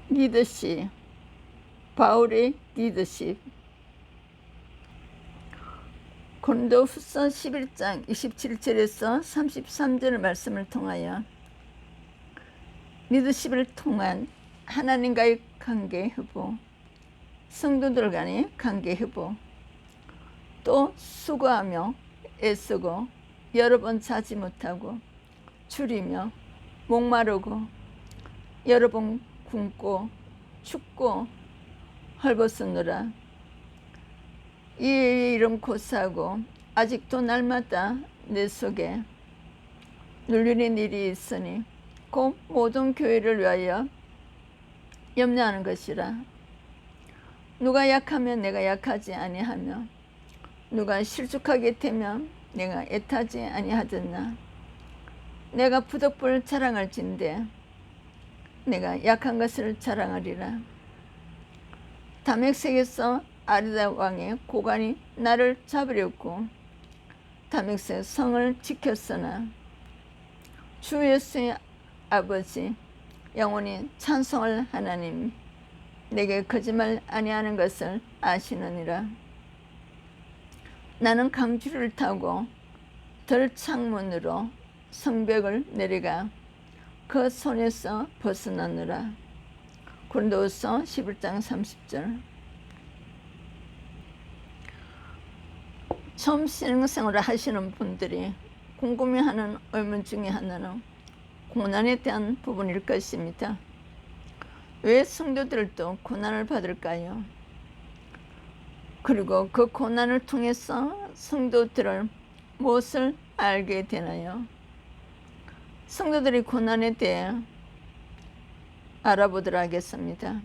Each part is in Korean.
리더십, 바울의 리더십. 고린도후서 11장 27절에서 33절 말씀을 통하여 리더십을 통한 하나님과의 관계 회복, 성도들 간의 관계 회복, 또 수고하며 애쓰고 여러 번 자지 못하고 줄이며 목마르고 여러 번 굶고 춥고 헐벗으느라 이 이름 고사하고 아직도 날마다 내 속에 눌리는 일이 있으니 곧 모든 교회를 위하여 염려하는 것이라. 누가 약하면 내가 약하지 아니하며 누가 실족하게 되면 내가 애타지 아니하겠나. 내가 부득불 자랑할진대 내가 약한 것을 자랑하리라. 다메섹에서 아르다 왕의 고관이 나를 잡으려고 다메섹 성을 지켰으나 주 예수의 아버지 영원히 찬송할 하나님 내게 거짓말 아니하는 것을 아시느니라. 나는 강주를 타고 덜창문으로 성벽을 내려가 그 손에서 벗어나느라. 고린도후서 11장 30절. 처음 신앙생활을 하시는 분들이 궁금해하는 의문 중에 하나는 고난에 대한 부분일 것입니다. 왜 성도들도 고난을 받을까요? 그리고 그 고난을 통해서 성도들은 무엇을 알게 되나요? 성도들이 고난에 대해 알아보도록 하겠습니다.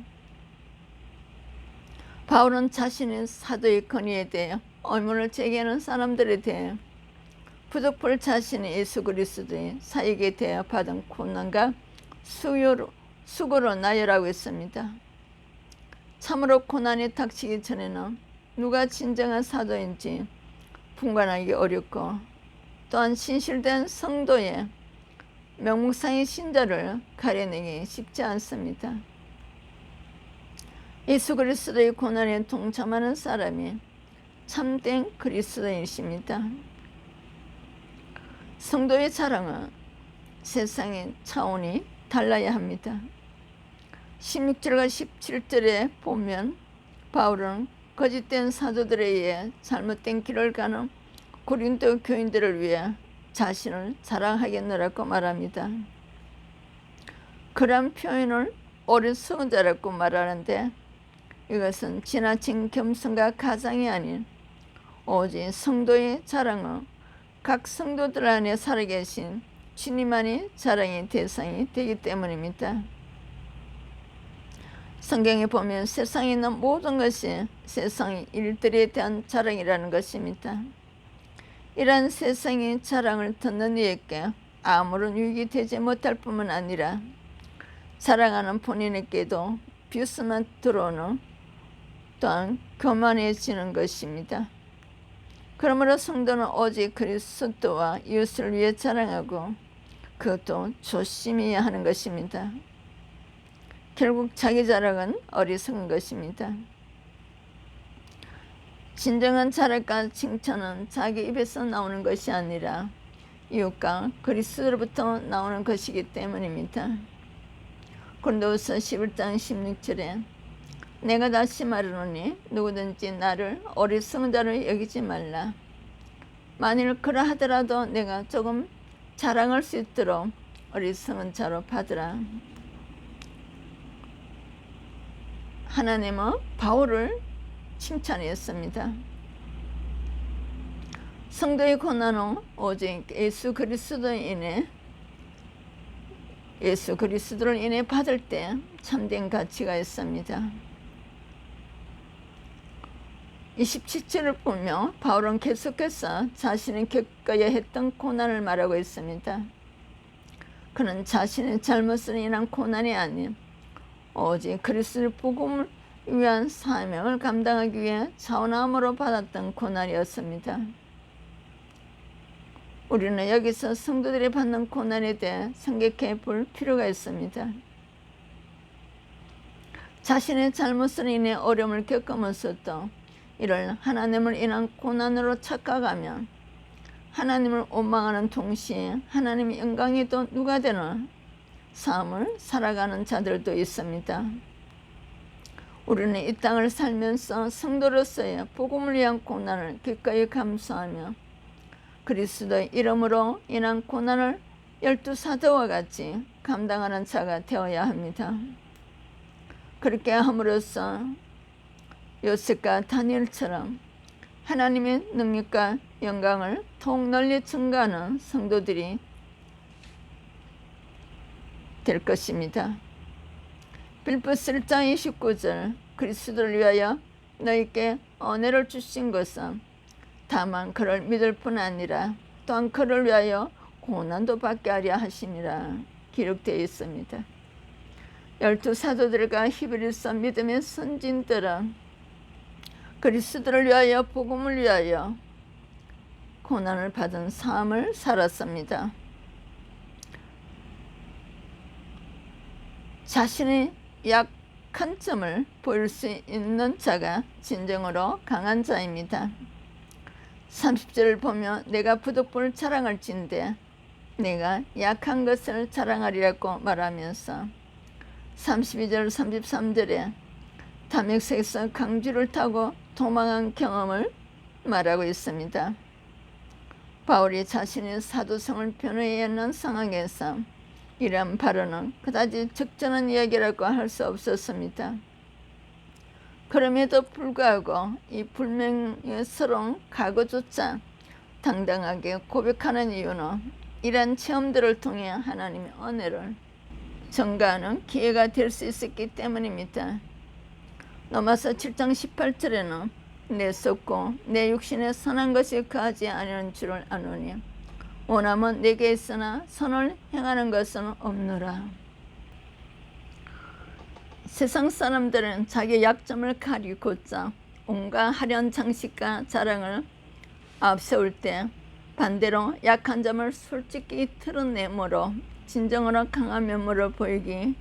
바울은 자신의 사도의 권위에 대해 의문을 제기하는 사람들에 대해 부득불 자신의 예수 그리스도의 사역에 대해 받은 고난과 수고로 나열하고 있습니다. 참으로 고난이 닥치기 전에는 누가 진정한 사도인지 분간하기 어렵고 또한 진실된 성도의 명목상의 신자를 가려내기 쉽지 않습니다. 예수 그리스도의 고난에 동참하는 사람이 참된 그리스도인이십니다. 성도의 자랑은 세상의 차원이 달라야 합니다. 16절과 17절에 보면 바울은 거짓된 사도들에 의해 잘못된 길을 가는 고린도 교인들을 위해 자신을 자랑하겠노라고 말합니다. 그런 표현을 옳은 수은자라고 말하는데 이것은 지나친 겸손과 가장이 아닌 오직 성도의 자랑은 각 성도들 안에 살아계신 주님만이 자랑의 대상이 되기 때문입니다. 성경에 보면 세상에 있는 모든 것이 세상의 일들에 대한 자랑이라는 것입니다. 이러한 세상의 자랑을 듣는 이에게 아무런 유익이 되지 못할 뿐만 아니라 자랑하는 본인에게도 비웃음만 들어오는 또한 교만해지는 것입니다. 그러므로 성도는 오직 그리스도와 이웃을 위해 자랑하고 그것도 조심해야 하는 것입니다. 결국 자기 자랑은 어리석은 것입니다. 진정한 자랑과 칭찬은 자기 입에서 나오는 것이 아니라 이웃과 그리스도로부터 나오는 것이기 때문입니다. 고린도후서 11장 16절에 내가 다시 말하노니 누구든지 나를 어리석은 자로 여기지 말라. 만일 그러하더라도 내가 조금 자랑할 수 있도록 어리석은 자로 받으라. 하나님은 바울을 칭찬했습니다. 성도의 고난은 오직 예수 그리스도로 인해 받을 때 참된 가치가 있습니다. 27절을 보며 바울은 계속해서 자신이 겪어야 했던 고난을 말하고 있습니다. 그는 자신의 잘못으로 인한 고난이 아닌 오직 그리스도의 복음을 위한 사명을 감당하기 위해 자원함으로 받았던 고난이었습니다. 우리는 여기서 성도들이 받는 고난에 대해 생각해 볼 필요가 있습니다. 자신의 잘못으로 인해 어려움을 겪으면서도 이를 하나님을 인한 고난으로 착각하면 하나님을 원망하는 동시에 하나님의 영광이 또 누가 되는 삶을 살아가는 자들도 있습니다. 우리는 이 땅을 살면서 성도로서의 복음을 위한 고난을 기꺼이 감수하며 그리스도의 이름으로 인한 고난을 12사도와 같이 감당하는 자가 되어야 합니다. 그렇게 함으로써 요셉과 다니엘처럼 하나님의 능력과 영광을 더욱 널리 증가하는 성도들이 될 것입니다. 빌보스 1장 29절 그리스도를 위하여 너희께 은혜를 주신 것은 다만 그를 믿을 뿐 아니라 또한 그를 위하여 고난도 받게 하려 하심이라 기록되어 있습니다. 12사도들과 히브리서 믿음의 선진들은 그리스도를 위하여 복음을 위하여 고난을 받은 삶을 살았습니다. 자신의 약한 점을 보일 수 있는 자가 진정으로 강한 자입니다. 30절을 보면 내가 부득불 자랑할진대 내가 약한 것을 자랑하리라고 말하면서 32절 33절에 담역색에서 강주를 타고 도망한 경험을 말하고 있습니다. 바울이 자신의 사도성을 변호해야 하는 상황에서 이러한 발언은 그다지 적절한 이야기라고 할 수 없었습니다. 그럼에도 불구하고 이 불명예스러운 각오조차 당당하게 고백하는 이유는 이러한 체험들을 통해 하나님의 은혜를 전가하는 기회가 될 수 있었기 때문입니다. 로마서 7장 18절에는 내 속고 내 육신에 선한 것이 거하지 아니하는 줄을 아노니 원함은 내게 있으나 선을 행하는 것은 없노라. 세상 사람들은 자기 약점을 가리고자 온갖 화려한 장식과 자랑을 앞세울 때 반대로 약한 점을 솔직히 드러내므로 진정으로 강한 면모를 보이기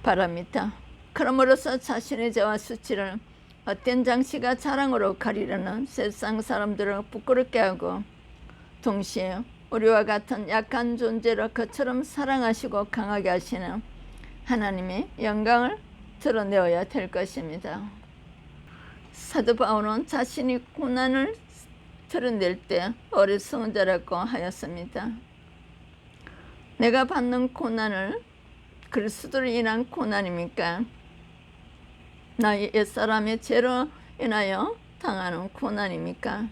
바랍니다. 그러므로서 자신의 죄와 수치를 헛된 장치가 자랑으로 가리려는 세상 사람들을 부끄럽게 하고 동시에 우리와 같은 약한 존재를 그처럼 사랑하시고 강하게 하시는 하나님의 영광을 드러내어야 될 것입니다. 사도 바울은 자신이 고난을 드러낼 때 어리석은 자라고 하였습니다. 내가 받는 고난을 그리스도로 인한 고난입니까? 나의 옛사람의 죄로 인하여 당하는 고난입니까?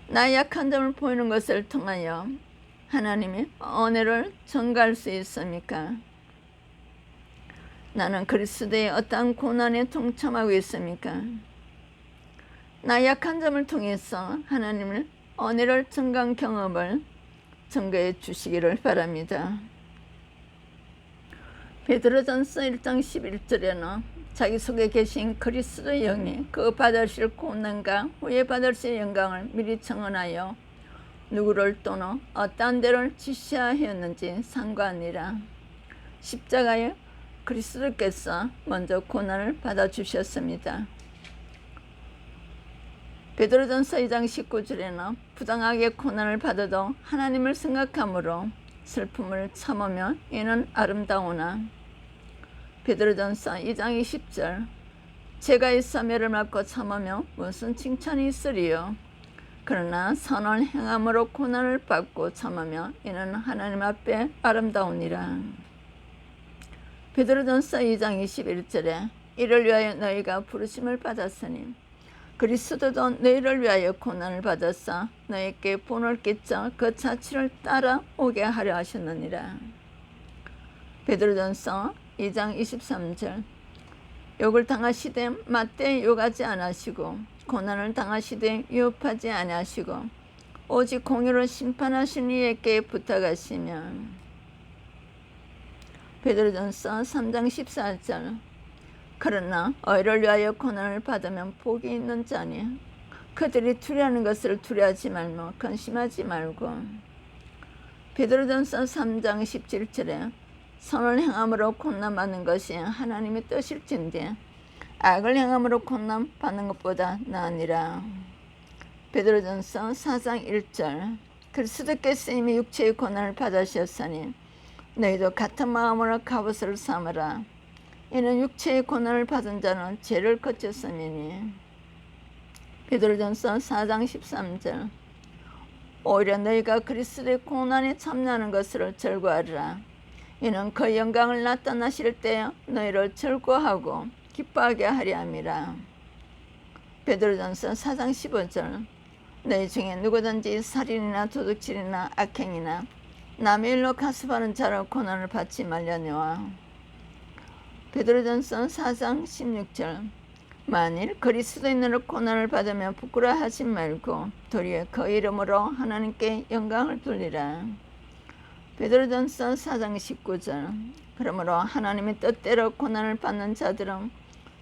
나의 약한 점을 보이는 것을 통하여 하나님의 은혜를 전가할 수 있습니까? 나는 그리스도의 어떠한 고난에 동참하고 있습니까? 나의 약한 점을 통해서 하나님의 은혜를 증가한 경험을 증거해 주시기를 바랍니다. 베드로전서 1장 11절에는 자기 속에 계신 그리스도의 영이 그 받으실 고난과 후에 받으실 영광을 미리 청언하여 누구를 또는 어떠한 데를 지시하였는지 상관하니라. 십자가에 그리스도께서 먼저 고난을 받아주셨습니다. 베드로전서 2장 19절에는 부당하게 고난을 받아도 하나님을 생각함으로 슬픔을 참으며 이는 아름다우나 베드로전서 2장 20절 죄가 있어 매를 맞고 참으며 무슨 칭찬이 있으리요. 그러나 선을 행함으로 고난을 받고 참으며 이는 하나님 앞에 아름다우니라. 베드로전서 2장 21절에 이를 위하여 너희가 부르심을 받았으니 그리스도도 너희를 위하여 고난을 받아서 너희에게 본을 끼쳐 그 자취를 따라오게 하려 하셨느니라. 베드로전서 2장 23절 욕을 당하시되 맞대 욕하지 아니하시고 고난을 당하시되 위협하지 아니하시고 오직 공의로 심판하신 이에게 부탁하시며 베드로전서 3장 14절 그러나 의를 위하여 고난을 받으면 복이 있는 자니 그들이 두려워하는 것을 두려워하지 말며 근심하지 말고 베드로전서 3장 17절에 선을 행함으로 고난받는 것이 하나님의 뜻일진데 악을 행함으로 고난받는 것보다 나으니라. 베드로전서 4장 1절 그리스도께서 이미 육체의 고난을 받으셨으니 너희도 같은 마음으로 갑옷을 삼으라. 이는 육체의 고난을 받은 자는 죄를 거쳤음이니. 베드로전서 4장 13절 오히려 너희가 그리스도의 고난에 참여하는 것을 즐거워하리라. 이는 그 영광을 나타나실 때 너희를 즐거워하고 기뻐하게 하려 함이라. 베드로전서 4장 15절 너희 중에 누구든지 살인이나 도둑질이나 악행이나 남의 일로 가습하는 자로 고난을 받지 말려니와. 베드로전서 4장 16절 만일 그리스도인으로 고난을 받으며 부끄러워하지 말고 도리어 그 이름으로 하나님께 영광을 돌리라. 베드로전서 4장 19절 그러므로 하나님의 뜻대로 고난을 받는 자들은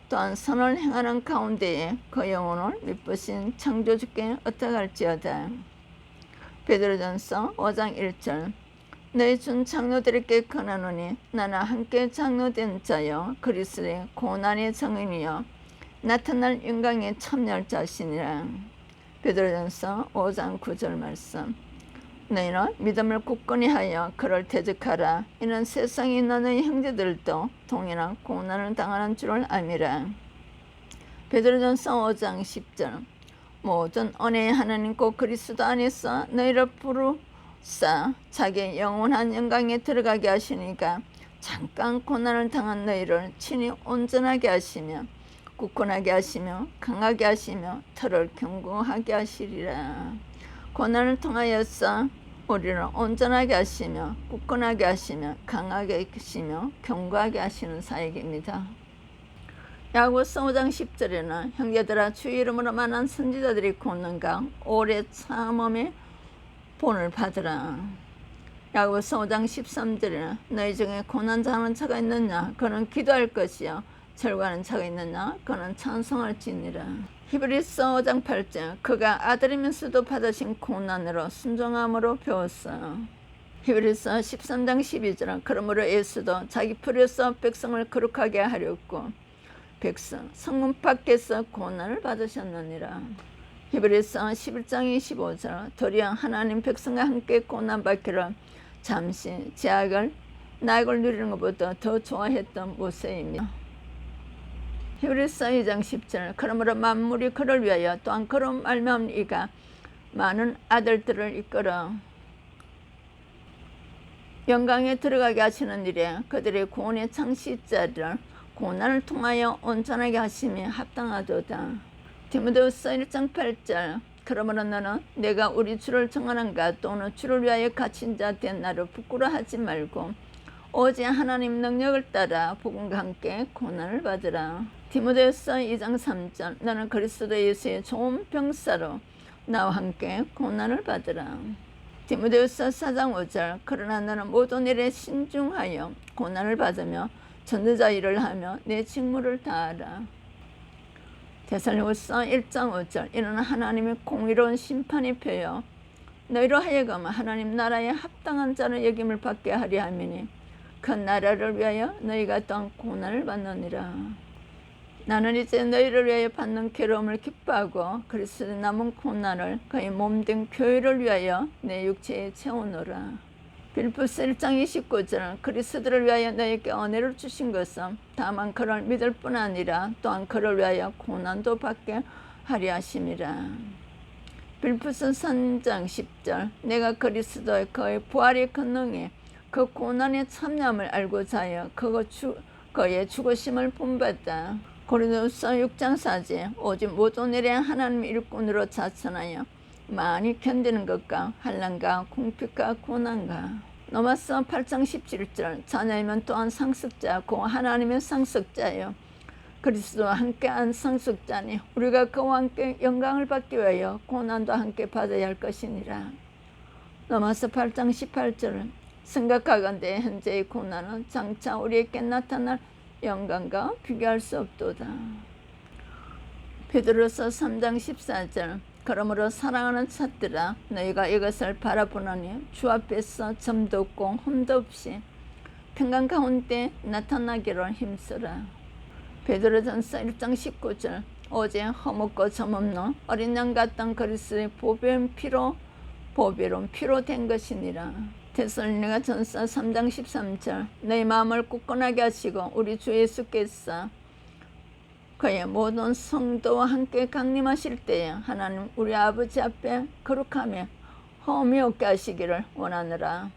또한 선을 행하는 가운데에 그 영혼을 미쁘신 창조주께 어떡할지어다. 베드로전서 5장 1절 너희 준 장로들에게 권하노니 나나 함께 장로된 자여 그리스도의 고난의 증인이여 나타날 영광에 참여할 자신이라. 베드로전서 5장 9절 말씀 너희는 믿음을 굳건히 하여 그를 대적하라. 이는 세상에 있는 너희 형제들도 동일한 고난을 당하는 줄을 알미라. 베드로전서 5장 10절 모든 은혜의 하나님 곧 그리스도 안에서 너희를 부르사 자기의 영원한 영광에 들어가게 하시니까 잠깐 고난을 당한 너희를 친히 온전하게 하시며 굳건하게 하시며 강하게 하시며 터를 견고하게 하시리라. 고난을 통하여서 우리를 온전하게 하시며 굳건하게 하시며 강하게 하시며 견고하게 하시는 사역입니다. 야고보서 5장 10절에는 형제들아 주의 이름으로 많은 선지자들이 곤는가 오래 참음의 본을 받으라. 야고보서 5장 13절에는 너희 중에 고난당하는 자가 있느냐 그는 기도할 것이요 절구하는 자가 있느냐 그는 찬송할지니라. 히브리서 5장 8절 그가 아들이면서도 받으신 고난으로 순종함으로 배웠어요. 히브리서 13장 12절 그러므로 예수도 자기 풀에서 백성을 거룩하게 하려고 백성 성문 밖에서 고난을 받으셨느니라. 히브리서 11장 25절 도리어 하나님 백성과 함께 고난받기를 잠시 제약을 낙을 누리는 것보다 더 좋아했던 모세입니다. 히브리서 2장 10절 그러므로 만물이 그를 위하여 또한 그로 말미암아 이가 많은 아들들을 이끌어 영광에 들어가게 하시는 일에 그들의 구원의 창시자를 고난을 통하여 온전하게 하심이 합당하도다. 디모데후서 1장 8절 그러므로 너는 내가 우리 주를 정하는가 또는 주를 위하여 갇힌 자 된 나를 부끄러워하지 말고 오직 하나님 능력을 따라 복음과 함께 고난을 받으라. 디모데후서 2장 3절 너는 그리스도 예수의 좋은 병사로 나와 함께 고난을 받으라. 디모데후서 4장 5절 그러나 너는 모든 일에 신중하여 고난을 받으며 전도자 일을 하며 내 직무를 다하라. 데살로니가서 1장 5절 이는 하나님의 공의로운 심판이 펴여 너희로 하여금 하나님 나라에 합당한 자를 여김을 받게 하려 함이니 그 나라를 위하여 너희가 또한 고난을 받느니라. 나는 이제 너희를 위하여 받는 괴로움을 기뻐하고 그리스도의 남은 고난을 그의 몸된 교회를 위하여 내 육체에 채우노라. 빌립보서 1장 29절 그리스도를 위하여 너희에게 은혜를 주신 것은 다만 그를 믿을 뿐 아니라 또한 그를 위하여 고난도 받게 하려 하심이라. 빌립보서 3장 10절 내가 그리스도의 그의 부활의 권능에 그 고난에 참여함을 알고자 하여 그의 죽으심을 본받다. 고린도후서 6장 4절 오직 모든 일에 하나님의 일꾼으로 자천하여 많이 견디는 것과 환난과 궁핍과 고난과. 로마서 8장 17절 자녀이면 또한 상속자 곧 하나님의 상속자요 그리스도와 함께한 상속자니 우리가 그와 함께 영광을 받기 위하여 고난도 함께 받아야 할 것이니라. 로마서 8장 18절 생각하건대 현재의 고난은 장차 우리에게 나타날 영광과 비교할 수 없도다. 베드로서 3장 14절 그러므로 사랑하는 자들아, 너희가 이것을 바라보노니 주 앞에서 점도 없고 흠도 없이 평강 가운데 나타나기를 힘쓰라. 베드로전서 1장 19절. 오직 허물고 점없는 어린 양 같던 그리스도의 보배로운 피로 된 것이니라. 데살로니가전서 3장 13절. 너희 마음을 굳건하게 하시고 우리 주 예수께서 그의 모든 성도와 함께 강림하실 때에 하나님 우리 아버지 앞에 거룩하며 흠이 없게 하시기를 원하노라.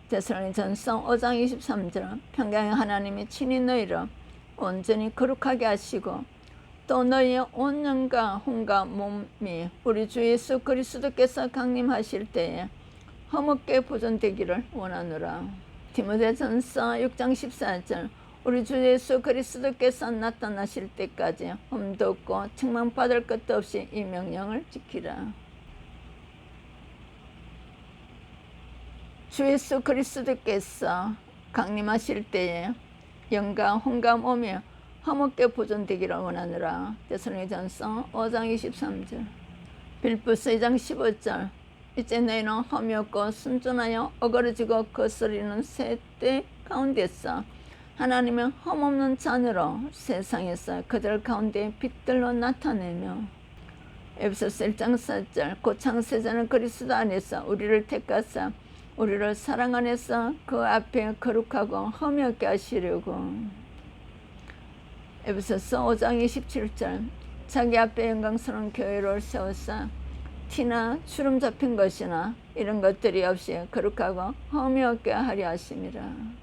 데살로니가전서 5장 23절. 평강의 하나님이 친히 너희를 온전히 거룩하게 하시고 또 너희의 온 영과 혼과 몸이 우리 주 예수 그리스도께서 강림하실 때에 흠없게 보존되기를 원하노라. 디모데전서 6장 14절. 우리 주 예수 그리스도께서 나타나실 때까지 흠도 없고 책망받을 것도 없이 이 명령을 지키라. 주 예수 그리스도께서 강림하실 때에 영과 혼과 몸이 흠없게 보존되기를 원하노라. 데살로니가전서 5장 23절. 빌립보서 2장 15절. 이제 너희는 흠이 없고 순전하여 어그러지고 거스리는 새 때 가운데서 하나님의 흠없는 자녀로 세상에서 그들 가운데 빛들로 나타내며 에베소서 1장 4절. 곧 창세전에 그리스도 안에서 우리를 택하사 우리를 사랑 안에서 그 앞에 거룩하고 흠이 없게 하시려고. 에베소서 5장 27절. 자기 앞에 영광스러운 교회를 세우사 티나 주름 잡힌 것이나 이런 것들이 없이 거룩하고 흠이 없게 하려 하심이라.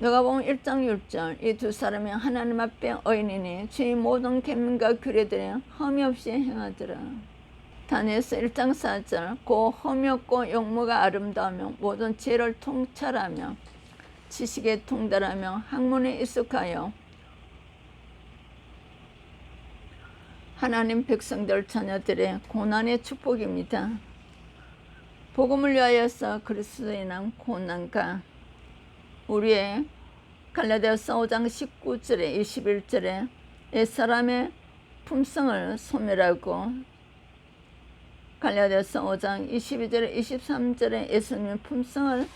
누가복음 1장 6절. 이 두 사람이 하나님 앞에 의인이니 주의 모든 계명과 규례들에 흠이 없이 행하더라. 다니엘서 1장 4절. 고 흠이 없고 용모가 아름다우며 모든 지혜를 통찰하며 지식에 통달하며 학문에 익숙하여 하나님 백성들 자녀들의 고난의 축복입니다. 복음을 위하여서 그리스도에 인한 고난과 우리의 갈라디아서 5장 19절에 21절에 옛사람의 품성을 소멸하고 갈라디아서 5장 22절에 23절에 예수님의 품성을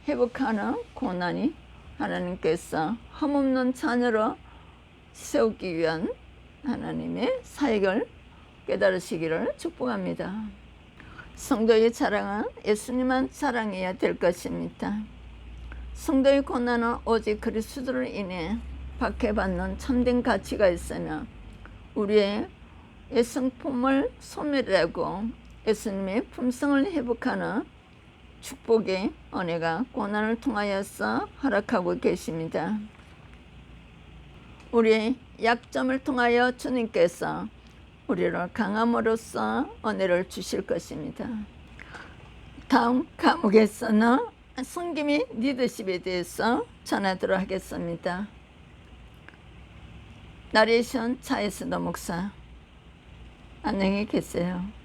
회복하는 고난이 하나님께서 흠없는 자녀로 세우기 위한 하나님의 사역을 깨달으시기를 축복합니다. 성도의 자랑은 예수님만 자랑해야 될 것입니다. 성도의 고난은 오직 그리스도로 인해 박해받는 참된 가치가 있으며 우리의 예성품을 소멸하고 예수님의 품성을 회복하는 축복의 은혜가 고난을 통하여서 허락하고 계십니다. 우리의 약점을 통하여 주님께서 우리를 강함으로써 은혜를 주실 것입니다. 다음 과목에서는 섬김의 리더십에 대해서 전하도록 하겠습니다. 나레이션 차에스더 목사. 안녕히 계세요.